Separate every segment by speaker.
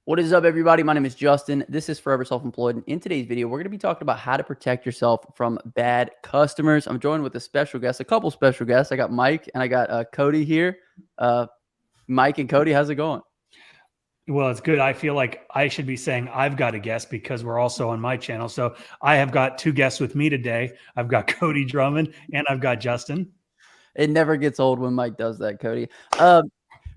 Speaker 1: What is up, everybody? My name is Justin. This is Forever Self-Employed. And in today's video, we're going to be talking about how to protect yourself from bad customers. I'm joined with a special guest, a couple special guests. I got Mike and I got Cody here. Mike and Cody, how's it going?
Speaker 2: Well, it's good. I feel like I should be saying I've got a guest because we're also on my channel. So I have got two guests with me today. I've got Cody Drummond and I've got Justin.
Speaker 1: It never gets old when Mike does that, Cody.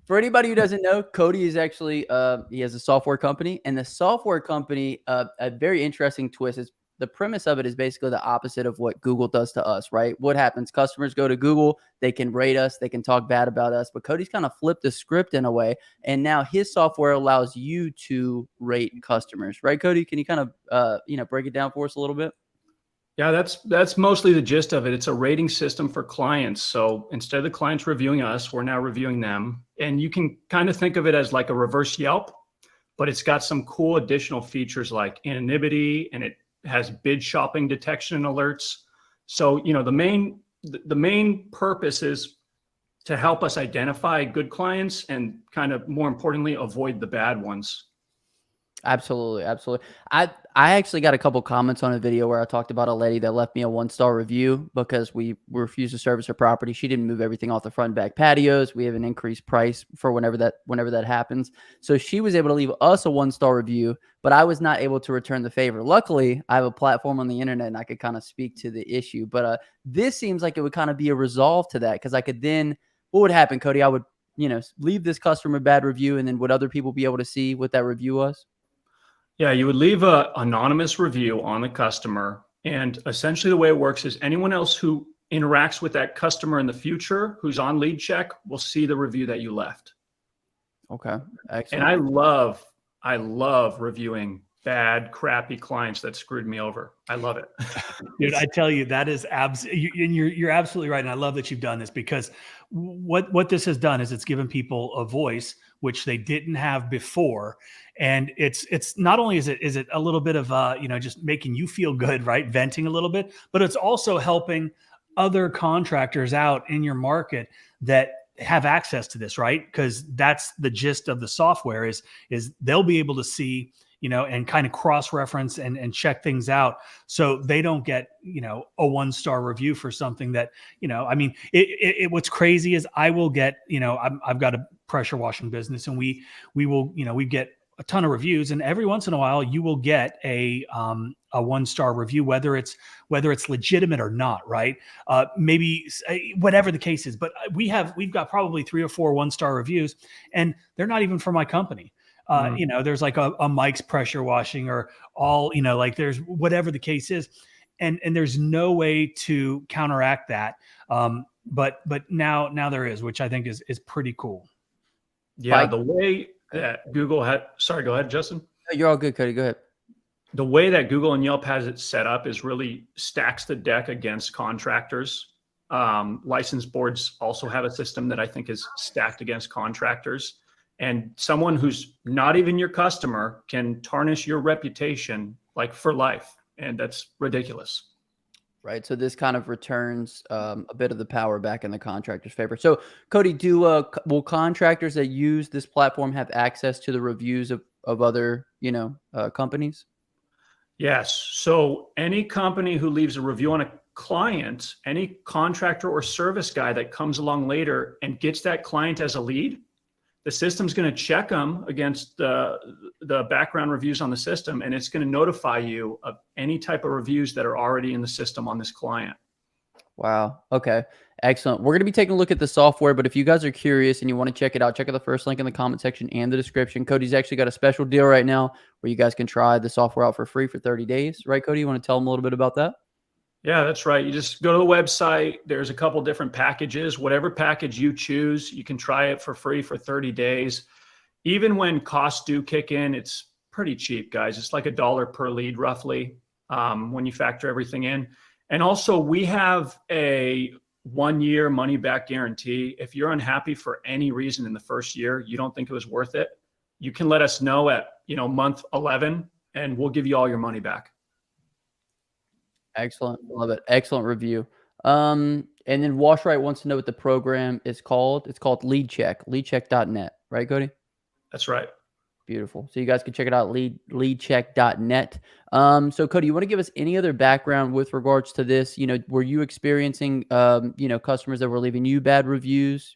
Speaker 1: For anybody who doesn't know, Cody is actually he has a software company, and the software company, a very interesting twist is the premise of it is basically the opposite of what Google does to us, right? What happens? Customers go to Google, they can rate us, they can talk bad about us, but Cody's kind of flipped the script in a way, and now his software allows you to rate customers, right? Cody, can you kind of break it down for us a little bit?
Speaker 3: Yeah, that's mostly the gist of it. It's a rating system for clients. So instead of the clients reviewing us, we're now reviewing them. And you can kind of think of it as like a reverse Yelp, but it's got some cool additional features like anonymity, and it has bid shopping detection alerts. So, the main purpose is to help us identify good clients and kind of more importantly, avoid the bad ones.
Speaker 1: Absolutely. I actually got a couple comments on a video where I talked about a lady that left me a 1-star review because we refused to service her property. She didn't move everything off the front and back patios. We have an increased price for whenever that happens. So she was able to leave us a 1-star review, but I was not able to return the favor. Luckily, I have a platform on the internet and I could kind of speak to the issue. But this seems like it would kind of be a resolve to that, because I could then, what would happen, Cody? I would, leave this customer a bad review, and then would other people be able to see what that review was?
Speaker 3: Yeah, you would leave an anonymous review on the customer. And essentially the way it works is anyone else who interacts with that customer in the future who's on lead check will see the review that you left.
Speaker 1: Okay, excellent.
Speaker 3: And I love reviewing bad, crappy clients that screwed me over. I love it.
Speaker 2: Dude, I tell you, that is you're absolutely right. And I love that you've done this, because what this has done is it's given people a voice, which they didn't have before. And it's not only is it a little bit of just making you feel good, right? Venting a little bit, but it's also helping other contractors out in your market that have access to this, right? Because that's the gist of the software is they'll be able to see, and kind of cross-reference and check things out, so they don't get, a 1-star review for something that, what's crazy is I will get, I've got a pressure washing business, and we will, we get a ton of reviews, and every once in a while you will get a 1-star review, whether it's legitimate or not, right? Maybe whatever the case is, but we've got probably 3 or 4 1-star reviews, and they're not even from my company. There's like a Mike's Pressure Washing, or all, like there's whatever the case is. And there's no way to counteract that. But now there is, which I think is pretty cool.
Speaker 3: Yeah. The way that Google sorry, go ahead, Justin.
Speaker 1: You're all good, Cody. Go ahead.
Speaker 3: The way that Google and Yelp has it set up is really stacks the deck against contractors. License boards also have a system that I think is stacked against contractors. And someone who's not even your customer can tarnish your reputation like for life. And that's ridiculous.
Speaker 1: Right. So this kind of returns a bit of the power back in the contractor's favor. So Cody, will contractors that use this platform have access to the reviews of other, companies?
Speaker 3: Yes. So any company who leaves a review on a client, any contractor or service guy that comes along later and gets that client as a lead, the system's going to check them against the background reviews on the system, and it's going to notify you of any type of reviews that are already in the system on this client.
Speaker 1: Wow. Okay. Excellent. We're going to be taking a look at the software, but if you guys are curious and you want to check it out, check out the first link in the comment section and the description. Cody's actually got a special deal right now where you guys can try the software out for free for 30 days. Right, Cody? You want to tell them a little bit about that?
Speaker 3: Yeah, that's right. You just go to the website. There's a couple different packages. Whatever package you choose, you can try it for free for 30 days. Even when costs do kick in, it's pretty cheap, guys. It's like $1 per lead roughly when you factor everything in. And also we have a 1-year money back guarantee. If you're unhappy for any reason in the first year, you don't think it was worth it, you can let us know at month 11, and we'll give you all your money back.
Speaker 1: Excellent. Love it. Excellent review. And then WashRight wants to know what the program is called. It's called LeadCheck, leadcheck.net. Right, Cody?
Speaker 3: That's right.
Speaker 1: Beautiful. So you guys can check it out, leadcheck.net. So Cody, you want to give us any other background with regards to this? Were you experiencing, customers that were leaving you bad reviews?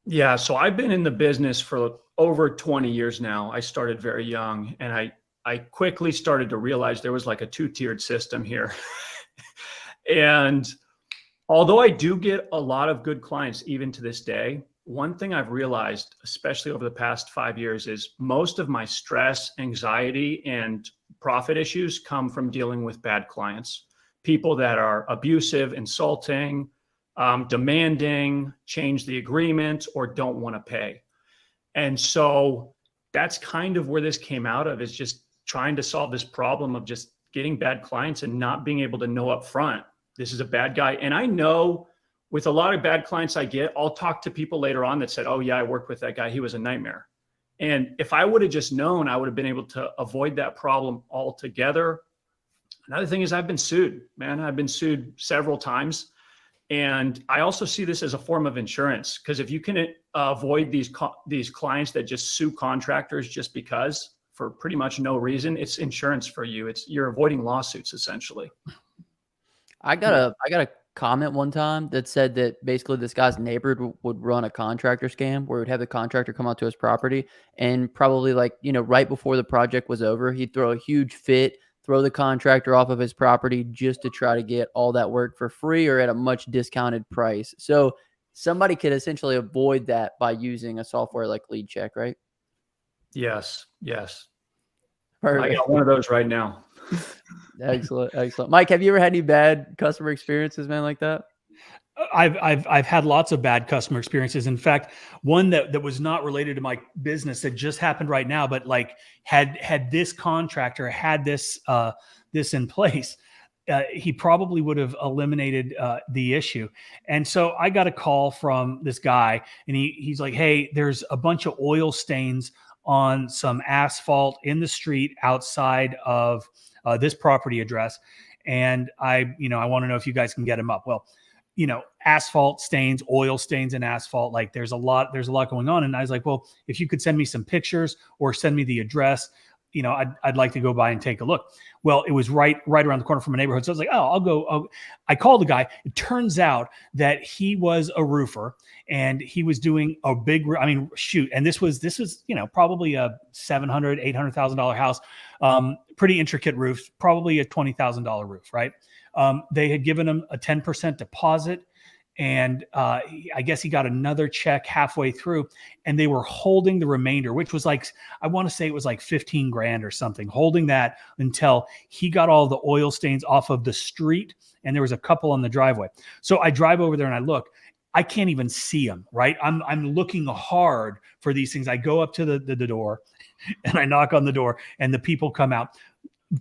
Speaker 3: Yeah. So I've been in the business for over 20 years now. I started very young, and I quickly started to realize there was like a two-tiered system here. And although I do get a lot of good clients even to this day, one thing I've realized, especially over the past 5 years, is most of my stress, anxiety, and profit issues come from dealing with bad clients, people that are abusive, insulting, demanding, change the agreement, or don't want to pay. And so that's kind of where this came out of, is just trying to solve this problem of just getting bad clients and not being able to know up front, this is a bad guy. And I know with a lot of bad clients I get, I'll talk to people later on that said, oh yeah, I worked with that guy, he was a nightmare. And if I would have just known, I would have been able to avoid that problem altogether. Another thing is I've been sued, man. I've been sued several times. And I also see this as a form of insurance, because if you can avoid these clients that just sue contractors just because, for pretty much no reason, it's insurance for you. You're avoiding lawsuits essentially.
Speaker 1: I got a comment one time that said that basically this guy's neighbor would run a contractor scam where he'd have the contractor come out to his property, and probably right before the project was over, he'd throw a huge fit, throw the contractor off of his property just to try to get all that work for free or at a much discounted price. So somebody could essentially avoid that by using a software like LeadCheck, right?
Speaker 3: Yes.
Speaker 1: Perfect.
Speaker 3: I got one of those right now.
Speaker 1: Excellent. Mike, have you ever had any bad customer experiences, man, like that?
Speaker 2: I've had lots of bad customer experiences. In fact, one that was not related to my business that just happened right now, but had this contractor had this in place, he probably would have eliminated the issue. And so I got a call from this guy, and he's like, "Hey, there's a bunch of oil stains on some asphalt in the street outside of this property address, and I want to know if you guys can get him up." Well, asphalt stains, oil stains in asphalt, there's a lot going on. And I was like, well, if you could send me some pictures or send me the address, I'd like to go by and take a look. Well, it was right around the corner from a neighborhood. So I was like, I'll go. I called the guy. It turns out that he was a roofer, and he was doing a big, and this was, probably a $700,000, $800,000 house. Pretty intricate roof, probably a $20,000 roof, right? They had given him a 10% deposit, and I guess he got another check halfway through, and they were holding the remainder, which was I want to say it was like 15 grand or something, holding that until he got all the oil stains off of the street, and there was a couple on the driveway. So I drive over there and I look. I can't even see them, right? I'm looking hard for these things. I go up to the door, and I knock on the door, and the people come out.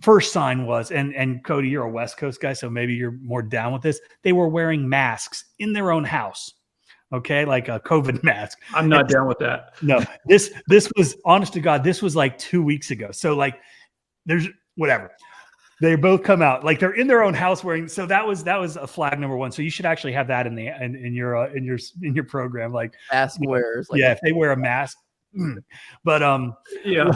Speaker 2: First sign was, and Cody, you're a West Coast guy, so maybe you're more down with this. They were wearing masks in their own house. Okay. Like a COVID mask.
Speaker 3: I'm not down with that.
Speaker 2: No, this was, honest to God, this was like 2 weeks ago. So there's whatever. They both come out they're in their own house wearing. So that was a flag number one. So you should actually have that in your program.
Speaker 1: Mask wearers.
Speaker 2: If they wear a mask. But
Speaker 3: yeah.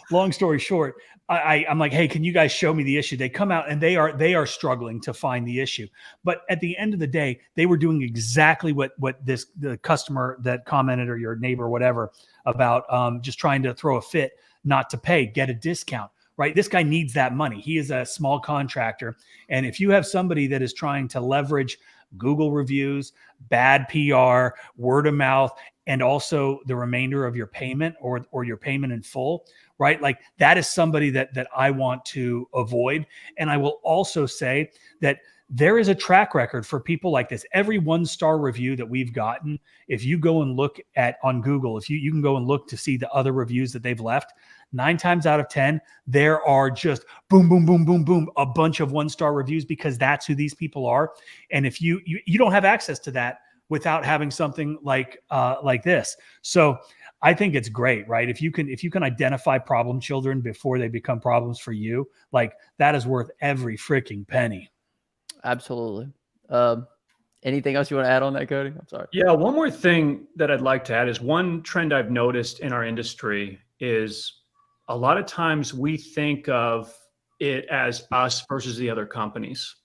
Speaker 2: Long story short, I'm like, hey, can you guys show me the issue? They come out and they are struggling to find the issue. But at the end of the day, they were doing exactly what the customer that commented, or your neighbor or whatever, about just trying to throw a fit, not to pay, get a discount. Right? This guy needs that money. He is a small contractor. And if you have somebody that is trying to leverage Google reviews, bad PR, word of mouth, and also the remainder of your payment or your payment in full, right? That is somebody that I want to avoid. And I will also say that there is a track record for people like this. Every 1-star review that we've gotten, if you go and look on Google, if you can go and look to see the other reviews that they've left, 9 times out of 10, there are just boom, boom, boom, boom, boom, a bunch of 1-star reviews, because that's who these people are. And if you don't have access to that without having something like this. So I think it's great, right? If you can identify problem children before they become problems for you, that is worth every freaking penny.
Speaker 1: Absolutely. Anything else you want to add on that, Cody? I'm sorry.
Speaker 3: Yeah. One more thing that I'd like to add is one trend I've noticed in our industry is a lot of times we think of it as us versus the other companies.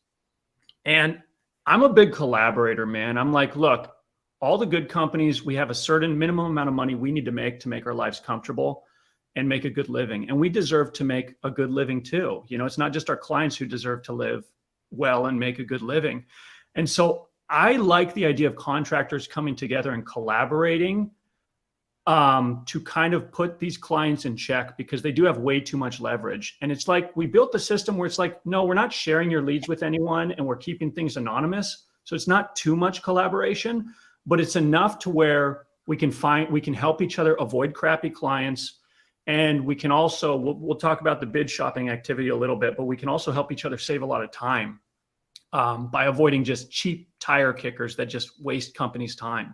Speaker 3: And I'm a big collaborator, man. I'm like, look, all the good companies, we have a certain minimum amount of money we need to make our lives comfortable and make a good living. And we deserve to make a good living too. You know, it's not just our clients who deserve to live well and make a good living. And so I like the idea of contractors coming together and collaborating to kind of put these clients in check, because they do have way too much leverage. And it's like, we built the system where it's like, no, we're not sharing your leads with anyone and we're keeping things anonymous. So it's not too much collaboration, but it's enough to where we can help each other avoid crappy clients. And we can also, we'll talk about the bid shopping activity a little bit, but we can also help each other save a lot of time by avoiding just cheap tire kickers that just waste companies' time.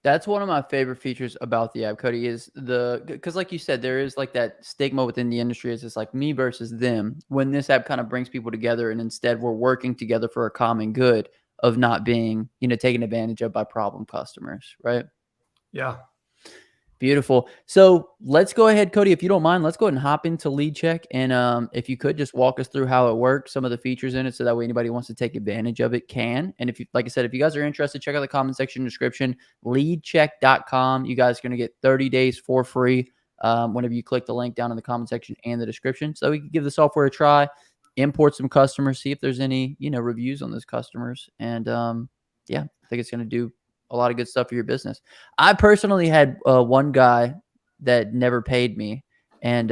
Speaker 1: That's one of my favorite features about the app, Cody, is because like you said, there is like that stigma within the industry is it's like me versus them, when this app kind of brings people together and instead we're working together for a common good of not being, taken advantage of by problem customers, right?
Speaker 3: Yeah.
Speaker 1: Beautiful. So let's go ahead, Cody, if you don't mind, let's go ahead and hop into Lead Check. And if you could just walk us through how it works, some of the features in it, so that way anybody who wants to take advantage of it can. And if you, like I said, if you guys are interested, check out the comment section description, leadcheck.com. You guys are going to get 30 days for free whenever you click the link down in the comment section and the description. So we can give the software a try, import some customers, see if there's any, reviews on those customers. And yeah, I think it's going to do a lot of good stuff for your business. I personally had one guy that never paid me, and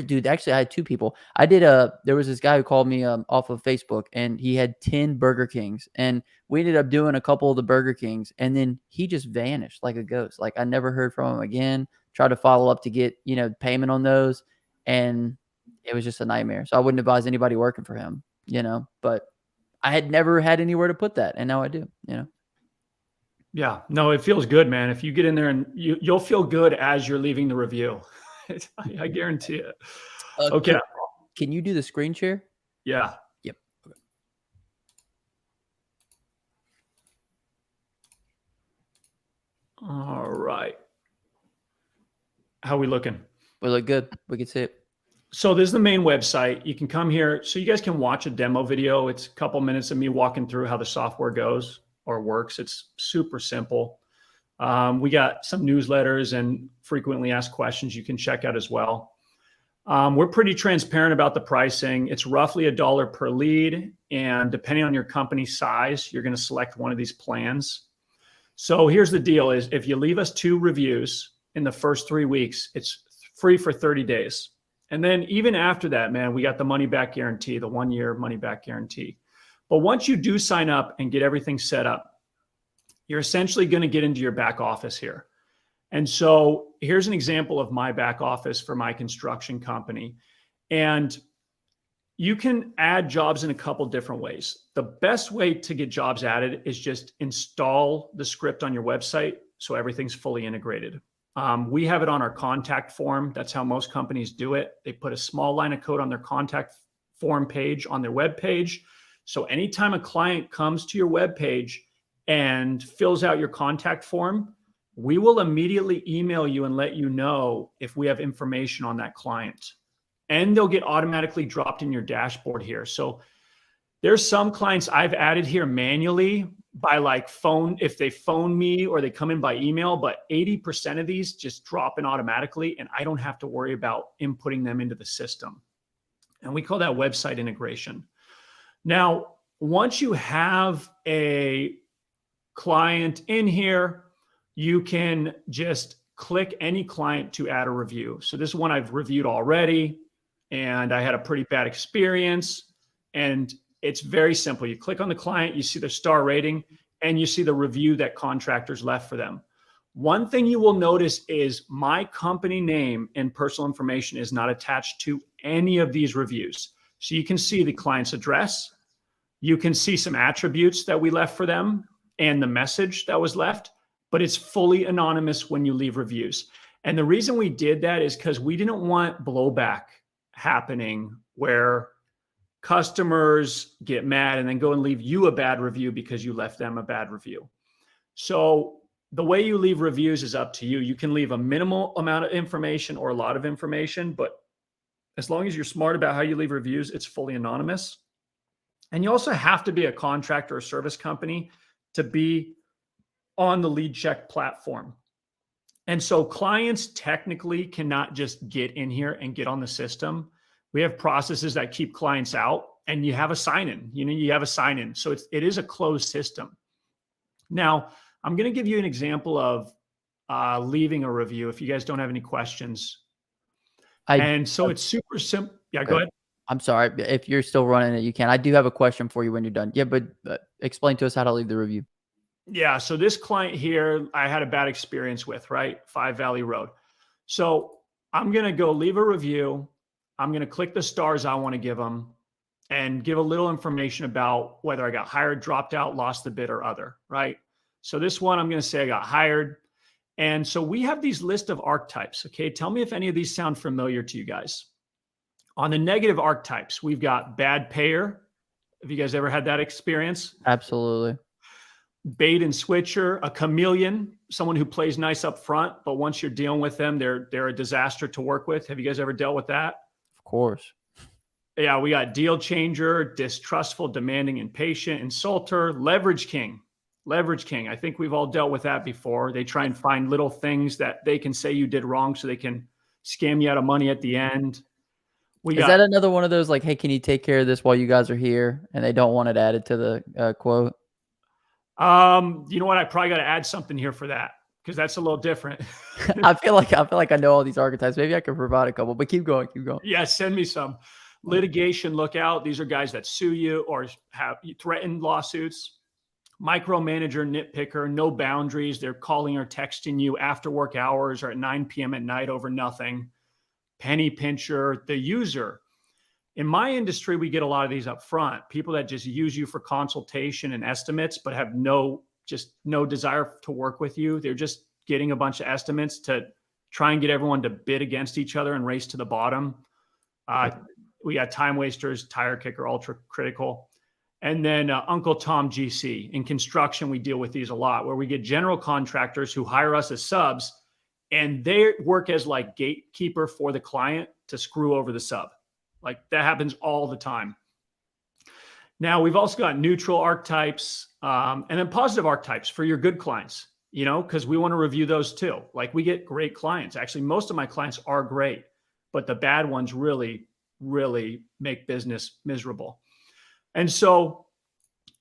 Speaker 1: dude, actually I had two people. There was this guy who called me off of Facebook, and he had 10 Burger Kings, and we ended up doing a couple of the Burger Kings, and then he just vanished like a ghost. Like, I never heard from him again. Tried to follow up to get, payment on those, and it was just a nightmare. So I wouldn't advise anybody working for him, but I had never had anywhere to put that, and now I do,
Speaker 3: Yeah, no, it feels good, man. If you get in there, and you'll feel good as you're leaving the review. I guarantee it. Okay.
Speaker 1: Can you do the screen share?
Speaker 3: Yeah.
Speaker 1: Yep. Okay.
Speaker 3: All right. How are we looking?
Speaker 1: We look good. We can see it.
Speaker 3: So this is the main website. You can come here so you guys can watch a demo video. It's a couple minutes of me walking through how the software goes or works. It's super simple. We got some newsletters and frequently asked questions you can check out as well. We're pretty transparent about the pricing. It's roughly $1 per lead. And depending on your company size, you're going to select one of these plans. So here's the deal is if you leave us 2 reviews in the first 3 weeks, it's free for 30 days. And then even after that, man, we got the money back guarantee, the 1-year money back guarantee. But once you do sign up and get everything set up, you're essentially going to get into your back office here. And so here's an example of my back office for my construction company. And you can add jobs in a couple different ways. The best way to get jobs added is just install the script on your website so everything's fully integrated. We have it on our contact form. That's how most companies do it. They put a small line of code on their contact form page on their web page. So anytime a client comes to your web page and fills out your contact form, we will immediately email you and let you know if we have information on that client. And they'll get automatically dropped in your dashboard here. So there's some clients I've added here manually by like phone, if they phone me or they come in by email, but 80% of these just drop in automatically and I don't have to worry about inputting them into the system. And we call that website integration. Now, once you have a client in here, you can just click any client to add a review. So this is one I've reviewed already and I had a pretty bad experience, and it's very simple. You click on the client, you see their star rating, and you see the review that contractors left for them. One thing you will notice is my company name and personal information is not attached to any of these reviews. So you can see the client's address. You can see some attributes that we left for them and the message that was left, but it's fully anonymous when you leave reviews. And the reason we did that is because we didn't want blowback happening where customers get mad and then go and leave you a bad review because you left them a bad review. So the way you leave reviews is up to you. You can leave a minimal amount of information or a lot of information, but as long as you're smart about how you leave reviews, it's fully anonymous. And you also have to be a contractor or service company to be on the LeadCheck platform. And so clients technically cannot just get in here and get on the system. We have processes that keep clients out, and you have a sign-in. You have a sign-in. So it is a closed system. Now, I'm going to give you an example of leaving a review if you guys don't have any questions. It's super simple. Yeah, go ahead.
Speaker 1: I'm sorry. If you're still running it, you can. I do have a question for you when you're done. Yeah, but explain to us how to leave the review.
Speaker 3: Yeah. So this client here, I had a bad experience with, right? 5 Valley Road. So I'm going to go leave a review. I'm going to click the stars I want to give them and give a little information about whether I got hired, dropped out, lost the bid, or other, right? So this one, I'm going to say I got hired. And so we have these list of archetypes. Okay. Tell me if any of these sound familiar to you guys. On the negative archetypes, we've got bad payer. Have you guys ever had that experience?
Speaker 1: Absolutely.
Speaker 3: Bait and switcher, a chameleon, someone who plays nice up front, but once you're dealing with them, they're a disaster to work with. Have you guys ever dealt with that?
Speaker 1: Of course.
Speaker 3: Yeah, we got deal changer, distrustful, demanding, impatient, insulter, leverage king. Leverage king. I think we've all dealt with that before. They try and find little things that they can say you did wrong so they can scam you out of money at the end.
Speaker 1: Is that another one of those like, hey, can you take care of this while you guys are here? And they don't want it added to the quote.
Speaker 3: You know what? I probably got to add something here for that because that's a little different.
Speaker 1: I feel like I know all these archetypes. Maybe I could provide a couple, but keep going.
Speaker 3: Yeah, send me some. Litigation lookout. These are guys that sue you or have threatened lawsuits. Micromanager, nitpicker, no boundaries. They're calling or texting you after work hours or at 9 p.m. at night over nothing. Penny pincher, the user. In my industry, we get a lot of these up front. People that just use you for consultation and estimates, but have no desire to work with you. They're just getting a bunch of estimates to try and get everyone to bid against each other and race to the bottom. We got time wasters, tire kicker, ultra critical. And then Uncle Tom GC. In construction, we deal with these a lot, where we get general contractors who hire us as subs, and they work as like gatekeeper for the client to screw over the sub. Like that happens all the time. Now, we've also got neutral archetypes and then positive archetypes for your good clients, because we want to review those too. Like we get great clients. Actually, most of my clients are great, but the bad ones really, really make business miserable. And so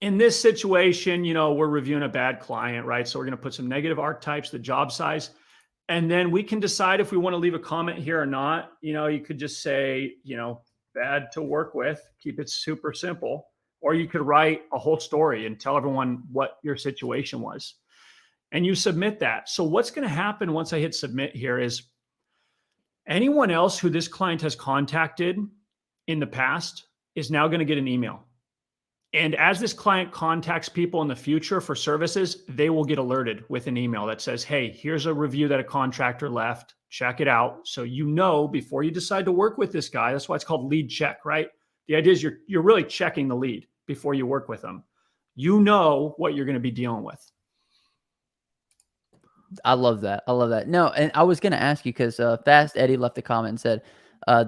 Speaker 3: in this situation, we're reviewing a bad client, right? So we're going to put some negative archetypes, the job size, and then we can decide if we want to leave a comment here or not. You could just say, bad to work with, keep it super simple, or you could write a whole story and tell everyone what your situation was. And you submit that. So what's going to happen once I hit submit here is anyone else who this client has contacted in the past is now going to get an email. And as this client contacts people in the future for services, they will get alerted with an email that says, hey, here's a review that a contractor left. Check it out. So before you decide to work with this guy, that's why it's called lead check, right? The idea is you're really checking the lead before you work with them. You know what you're going to be dealing with.
Speaker 1: I love that. No, and I was going to ask you because Fast Eddie left a comment and said,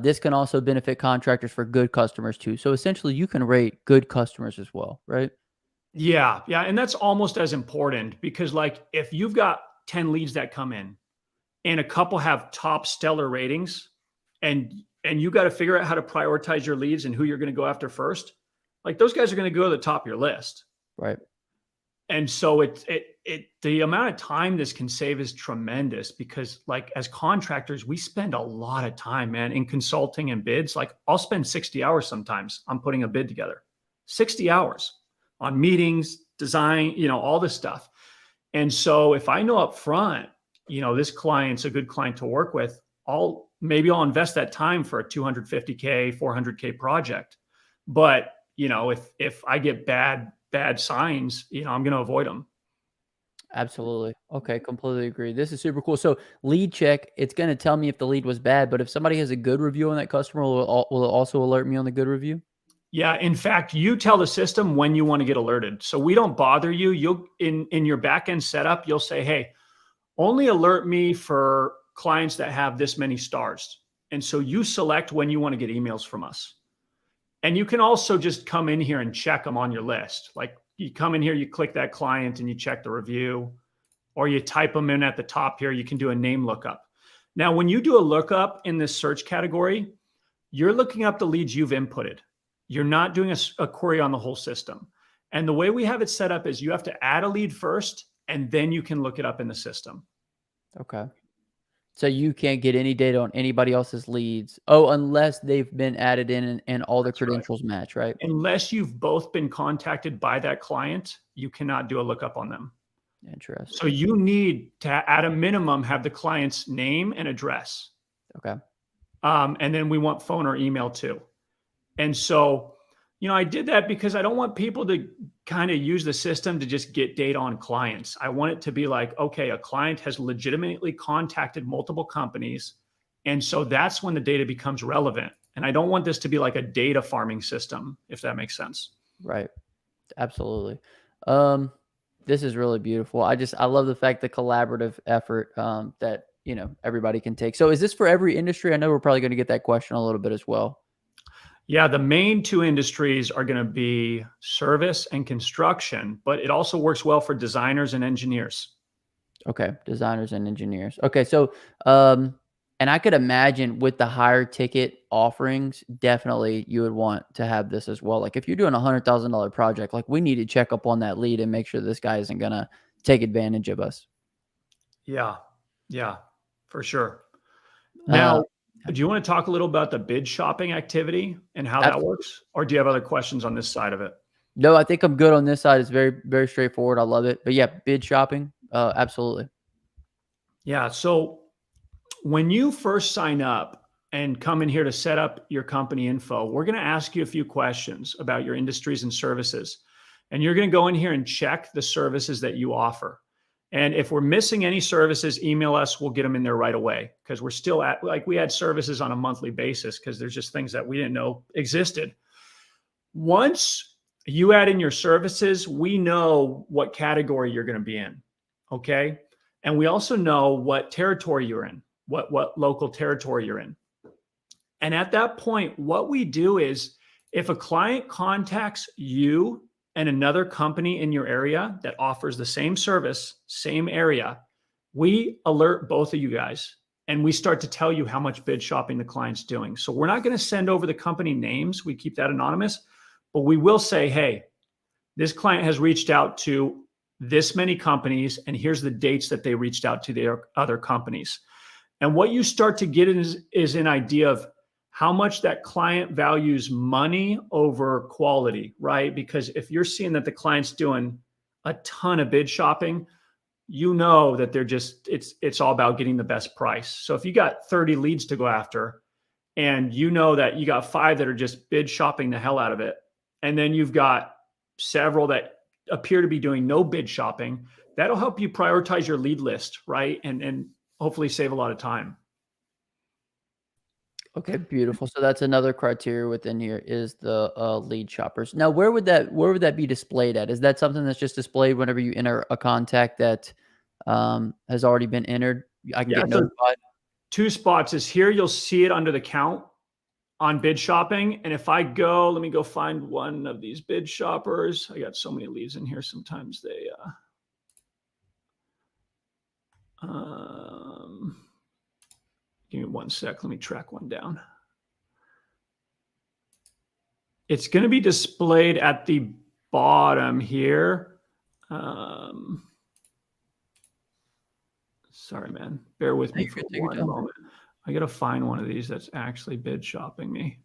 Speaker 1: this can also benefit contractors for good customers too. So essentially you can rate good customers as well, right?
Speaker 3: Yeah. And that's almost as important because like if you've got 10 leads that come in and a couple have top stellar ratings and you got to figure out how to prioritize your leads and who you're going to go after first, like those guys are going to go to the top of your list.
Speaker 1: Right.
Speaker 3: And so the amount of time this can save is tremendous because like as contractors, we spend a lot of time, man, in consulting and bids. Like I'll spend 60 hours sometimes on putting a bid together, 60 hours on meetings, design, all this stuff. And so if I know up front, this client's a good client to work with, I'll invest that time for a $250K, $400K project. But, if I get bad signs, I'm going to avoid them.
Speaker 1: Absolutely. Okay. Completely agree. This is super cool. So lead check, it's going to tell me if the lead was bad, but if somebody has a good review on that customer, will it also alert me on the good review?
Speaker 3: Yeah. In fact, you tell the system when you want to get alerted. So we don't bother you. You'll in your backend setup, you'll say, hey, only alert me for clients that have this many stars. And so you select when you want to get emails from us. And you can also just come in here and check them on your list. Like you come in here, you click that client and you check the review, or you type them in at the top here. You can do a name lookup. Now, when you do a lookup in this search category, you're looking up the leads you've inputted. You're not doing a query on the whole system. And the way we have it set up is you have to add a lead first, and then you can look it up in the system.
Speaker 1: Okay. So you can't get any data on anybody else's leads. Oh, unless they've been added in and all the credentials match, right?
Speaker 3: Unless you've both been contacted by that client, you cannot do a lookup on them.
Speaker 1: Interesting.
Speaker 3: So you need to, at a minimum, have the client's name and address.
Speaker 1: Okay.
Speaker 3: And then we want phone or email too. And so, I did that because I don't want people to kind of use the system to just get data on clients. I want it to be like, okay, a client has legitimately contacted multiple companies. And so that's when the data becomes relevant. And I don't want this to be like a data farming system, if that makes sense.
Speaker 1: Right. Absolutely. This is really beautiful. I love the fact the collaborative effort that, everybody can take. So is this for every industry? I know we're probably going to get that question a little bit as well.
Speaker 3: Yeah, the main two industries are going to be service and construction, but it also works well for designers and engineers.
Speaker 1: Okay, designers and engineers. Okay, so and I could imagine with the higher ticket offerings, definitely you would want to have this as well. Like if you're doing $100,000 project, like we need to check up on that lead and make sure this guy isn't gonna take advantage of us.
Speaker 3: Yeah, for sure. Now, do you want to talk a little about the bid shopping activity and how that works? Or do you have other questions on this side of it?
Speaker 1: No, I think I'm good on this side. It's very, very straightforward. I love it. But yeah, bid shopping, absolutely.
Speaker 3: Yeah. So when you first sign up and come in here to set up your company info, we're going to ask you a few questions about your industries and services. And you're going to go in here and check the services that you offer. And if we're missing any services, email us. We'll get them in there right away because we're still we add services on a monthly basis because there's just things that we didn't know existed. Once you add in your services, we know what category you're going to be in. Okay. And we also know what territory you're in, what local territory you're in. And at that point, what we do is if a client contacts you and another company in your area that offers the same service, same area, we alert both of you guys and we start to tell you how much bid shopping the client's doing. So we're not going to send over the company names. We keep that anonymous, but we will say, hey, this client has reached out to this many companies and here's the dates that they reached out to their other companies. And what you start to get is an idea of how much that client values money over quality, right? Because if you're seeing that the client's doing a ton of bid shopping, you know that they're just, it's all about getting the best price. So if you got 30 leads to go after and you know that you got 5 that are just bid shopping the hell out of it, and then you've got several that appear to be doing no bid shopping, that'll help you prioritize your lead list, right? And hopefully save a lot of time.
Speaker 1: Okay, beautiful. So that's another criteria within here is the lead shoppers. Now, where would that be displayed at? Is that something that's just displayed whenever you enter a contact that has already been entered? I can get notified.
Speaker 3: 2 spots is here. You'll see it under the count on bid shopping. And if I go, let me go find one of these bid shoppers. I got so many leads in here. Sometimes they, give me 1 sec. Let me track one down. It's going to be displayed at the bottom here. Sorry, man. Bear with me for one moment. I got to find one of these that's actually bid shopping me.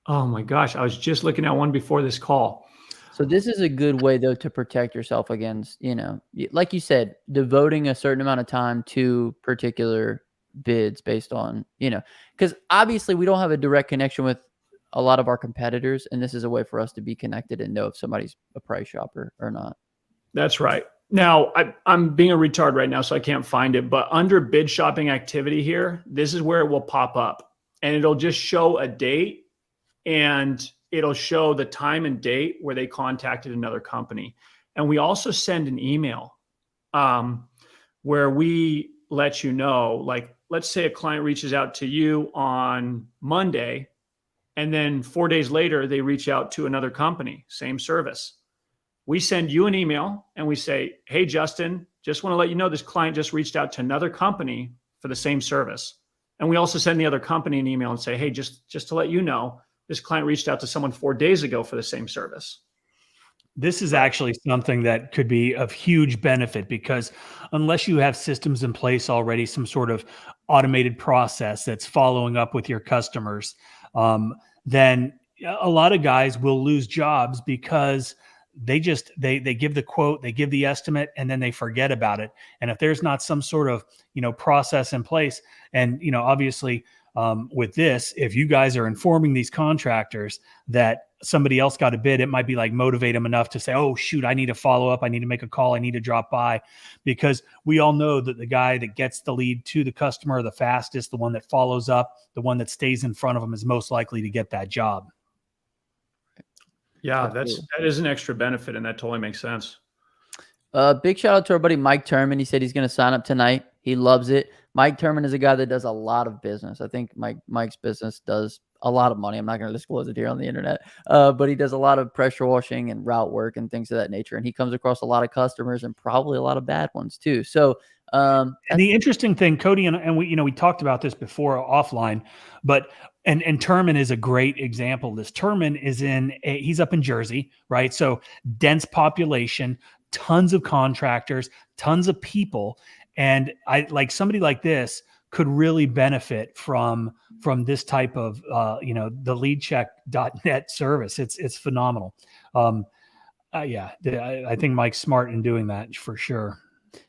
Speaker 3: Oh my gosh. I was just looking at one before this call.
Speaker 1: So this is a good way, though, to protect yourself against, like you said, devoting a certain amount of time to particular bids based on, because obviously we don't have a direct connection with a lot of our competitors. And this is a way for us to be connected and know if somebody's a price shopper or not.
Speaker 3: That's right. Now, I'm being a retard right now, so I can't find it. But under bid shopping activity here, this is where it will pop up. And it'll just show a date and it'll show the time and date where they contacted another company. And we also send an email where we let you know, like, let's say a client reaches out to you on Monday, and then 4 days later, they reach out to another company, same service. We send you an email and we say, hey, Justin, just want to let you know this client just reached out to another company for the same service. And we also send the other company an email and say, hey, just to let you know, this client reached out to someone 4 days ago for the same service.
Speaker 2: This is actually something that could be of huge benefit, because unless you have systems in place already, some sort of automated process that's following up with your customers, then a lot of guys will lose jobs because they give the quote, they give the estimate, and then they forget about it. And if there's not some sort of, process in place, and, obviously, with this, if you guys are informing these contractors that somebody else got a bid, it might be like motivate them enough to say, oh shoot, I need to follow up. I need to make a call. I need to drop by, because we all know that the guy that gets the lead to the customer the fastest, the one that follows up, the one that stays in front of them, is most likely to get that job.
Speaker 3: Yeah, that is an extra benefit, and that totally makes sense.
Speaker 1: Big shout out to our buddy Mike Turman. He said he's going to sign up tonight. He loves it. Mike Turman is a guy that does a lot of business. I think Mike's business does a lot of money. I'm not going to disclose it here on the internet, but he does a lot of pressure washing and route work and things of that nature. And he comes across a lot of customers, and probably a lot of bad ones too. So,
Speaker 2: and the interesting thing, Cody, and we talked about this before offline, but and Turman is a great example of this. Turman is he's up in Jersey, right? So dense population, tons of contractors, tons of people. And I somebody like this could really benefit from this type of, the leadcheck.net service. It's phenomenal. I think Mike's smart in doing that for sure.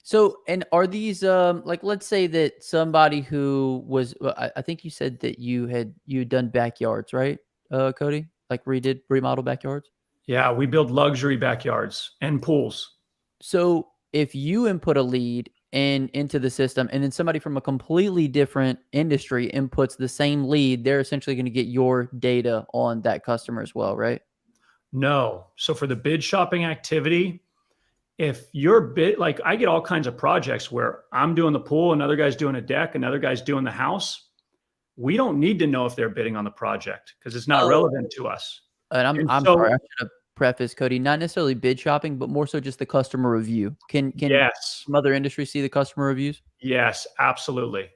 Speaker 1: So, and are these, like, let's say that somebody who was, I think you said that you had done backyards, right? Cody, like remodel backyards.
Speaker 3: Yeah, we build luxury backyards and pools.
Speaker 1: So if you input a lead into the system, and then somebody from a completely different industry inputs the same lead, they're essentially going to get your data on that customer as well, right?
Speaker 3: No. So for the bid shopping activity, if you're like, I get all kinds of projects where I'm doing the pool, another guy's doing a deck, another guy's doing the house. We don't need to know if they're bidding on the project because it's not relevant to us.
Speaker 1: And I'm sorry, I should have preface, Cody, not necessarily bid shopping, but more so just the customer review. Can
Speaker 3: yes,
Speaker 1: some other industries see the customer reviews?
Speaker 3: Yes, absolutely.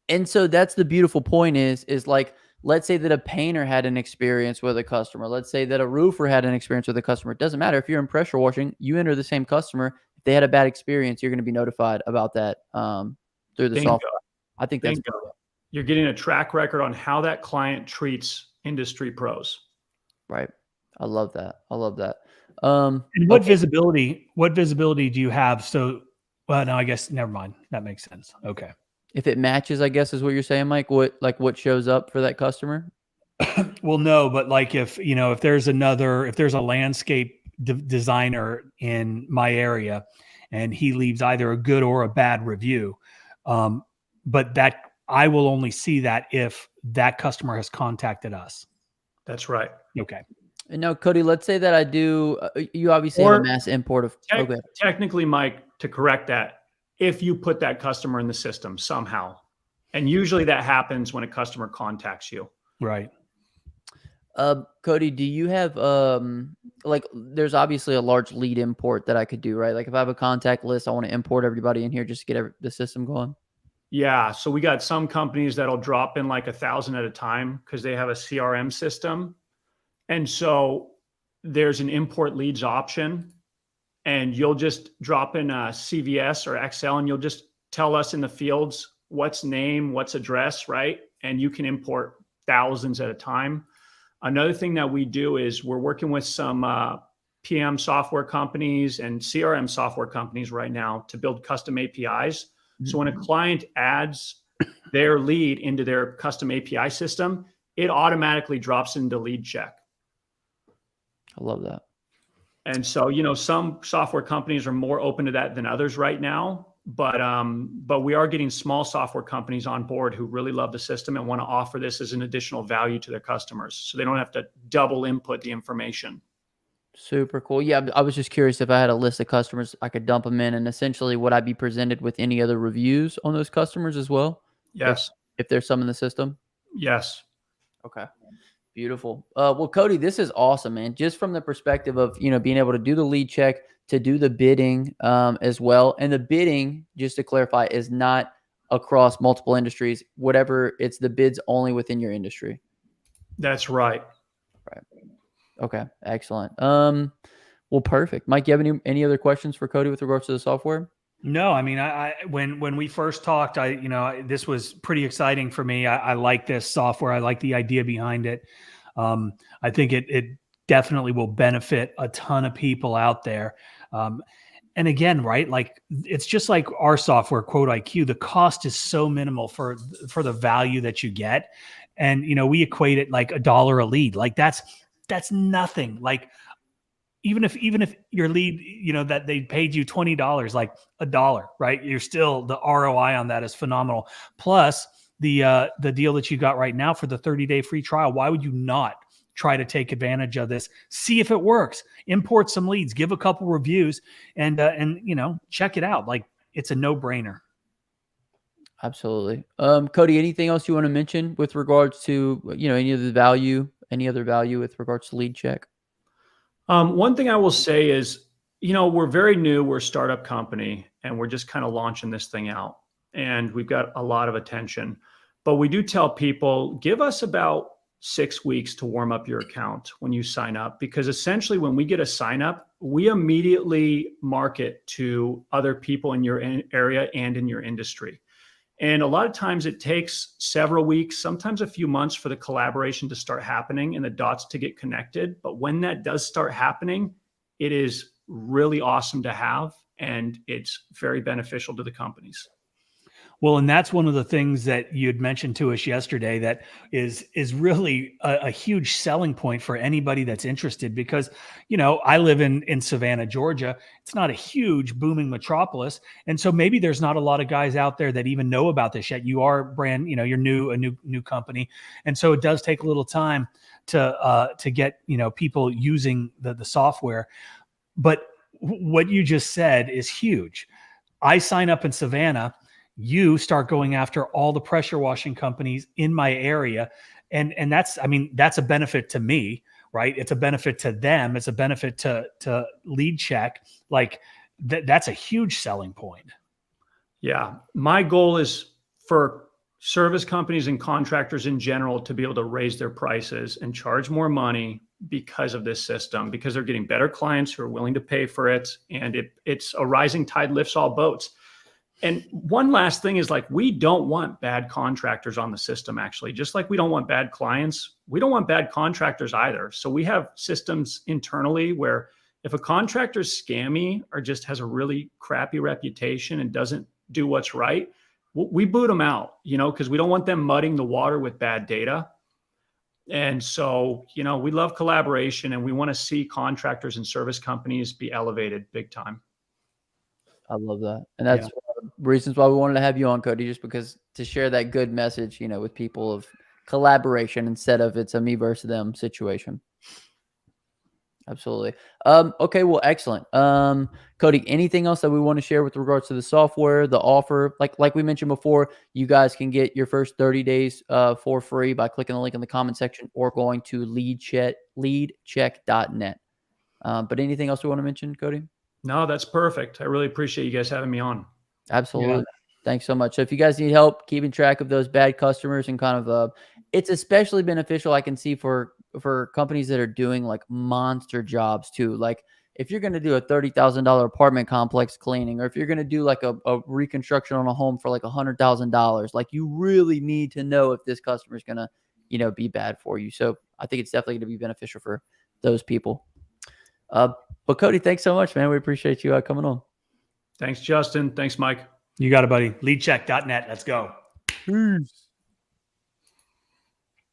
Speaker 1: And so that's the beautiful point is like, let's say that a painter had an experience with a customer. Let's say that a roofer had an experience with a customer. It doesn't matter if you're in pressure washing, you enter the same customer. If they had a bad experience, you're going to be notified about that through the software. I think that's cool.
Speaker 3: You're getting a track record on how that client treats industry pros.
Speaker 1: Right. I love that. I love that.
Speaker 2: And what visibility do you have? So, well, no, I guess never mind. That makes sense. Okay.
Speaker 1: If it matches, I guess is what you're saying, Mike. What shows up for that customer?
Speaker 2: Well, no, but like if there's a landscape designer in my area, and he leaves either a good or a bad review, but that I will only see that if that customer has contacted us.
Speaker 3: That's right.
Speaker 2: Okay.
Speaker 1: And now, Cody, let's say that I do. You obviously have a mass import of.
Speaker 3: Technically, Mike, to correct that, if you put that customer in the system somehow, and usually that happens when a customer contacts you.
Speaker 2: Right.
Speaker 1: Cody, do you have like? There's obviously a large lead import that I could do, right? Like if I have a contact list, I want to import everybody in here just to get the system going.
Speaker 3: Yeah. So we got some companies that'll drop in like 1,000 at a time because they have a CRM system. And so there's an import leads option, and you'll just drop in a CVS or Excel, and you'll just tell us in the fields what's name, what's address, right? And you can import thousands at a time. Another thing that we do is we're working with some PM software companies and CRM software companies right now to build custom APIs. Mm-hmm. So when a client adds their lead into their custom API system, it automatically drops into lead check.
Speaker 1: I love that.
Speaker 3: And so, some software companies are more open to that than others right now. but we are getting small software companies on board who really love the system and want to offer this as an additional value to their customers, so they don't have to double input the information.
Speaker 1: Super cool. Yeah, I was just curious if I had a list of customers I could dump them in, and essentially would I be presented with any other reviews on those customers as well?
Speaker 3: Yes.
Speaker 1: If there's some in the system?
Speaker 3: Yes.
Speaker 1: Okay. Beautiful. Well, Cody, this is awesome, man. Just from the perspective of, being able to do the lead check, to do the bidding as well. And the bidding, just to clarify, is not across multiple industries. Whatever, it's the bids only within your industry.
Speaker 3: That's right.
Speaker 1: Right. Okay. Excellent. Well, perfect. Mike, you have any other questions for Cody with regards to the software?
Speaker 2: No, I mean, when we first talked, this was pretty exciting for me. I like this software. I like the idea behind it. I think it definitely will benefit a ton of people out there. And again, right, like it's just like our software, Quote IQ. The cost is so minimal for the value that you get, and we equate it like $1 a lead. Like that's nothing. Like even if your lead, that they paid you $20, like $1, right? You're still, the ROI on that is phenomenal. Plus the deal that you got right now for the 30-day free trial. Why would you not try to take advantage of this? See if it works. Import some leads, give a couple reviews, and check it out. Like it's a no-brainer.
Speaker 1: Absolutely. Cody, anything else you want to mention with regards to, any other value with regards to lead check?
Speaker 3: One thing I will say is, we're very new. We're a startup company, and we're just kind of launching this thing out, and we've got a lot of attention. But we do tell people, give us about 6 weeks to warm up your account when you sign up, because essentially when we get a sign up, we immediately market to other people in your area and in your industry. And a lot of times it takes several weeks, sometimes a few months, for the collaboration to start happening and the dots to get connected. But when that does start happening, it is really awesome to have, and it's very beneficial to the companies.
Speaker 2: Well, and that's one of the things that you had mentioned to us yesterday that is really a huge selling point for anybody that's interested, because, I live in Savannah, Georgia. It's not a huge booming metropolis. And so maybe there's not a lot of guys out there that even know about this yet. You are brand, you're a new company. And so it does take a little time to get, people using the software. But what you just said is huge. I sign up in Savannah. You start going after all the pressure washing companies in my area. And that's a benefit to me, right? It's a benefit to them. It's a benefit to lead check. Like that's a huge selling point.
Speaker 3: Yeah. My goal is for service companies and contractors in general to be able to raise their prices and charge more money because of this system, because they're getting better clients who are willing to pay for it. And it's a rising tide lifts all boats. And one last thing is, like, we don't want bad contractors on the system, actually. Just like we don't want bad clients, we don't want bad contractors either. So we have systems internally where if a contractor's scammy or just has a really crappy reputation and doesn't do what's right, we boot them out, because we don't want them muddying the water with bad data. And so, we love collaboration, and we want to see contractors and service companies be elevated big time.
Speaker 1: I love that. And that's one of the reasons why we wanted to have you on, Cody, just because to share that good message, with people of collaboration instead of it's a me versus them situation. Absolutely. Okay. Well, excellent. Cody, anything else that we want to share with regards to the software, the offer? Like we mentioned before, you guys can get your first 30 days for free by clicking the link in the comment section or going to leadcheck.net. But anything else we want to mention, Cody?
Speaker 3: No, that's perfect. I really appreciate you guys having me on.
Speaker 1: Absolutely. Yeah. Thanks so much. So if you guys need help keeping track of those bad customers and kind of it's especially beneficial, I can see, for companies that are doing like monster jobs too. Like if you're going to do a $30,000 apartment complex cleaning, or if you're going to do like a reconstruction on a home for like $100,000, like you really need to know if this customer is going to, be bad for you. So I think it's definitely going to be beneficial for those people. But Cody, thanks so much, man. We appreciate you coming on.
Speaker 3: Thanks, Justin. Thanks, Mike.
Speaker 2: You got it, buddy. Leadcheck.net. Let's go.
Speaker 1: Peace.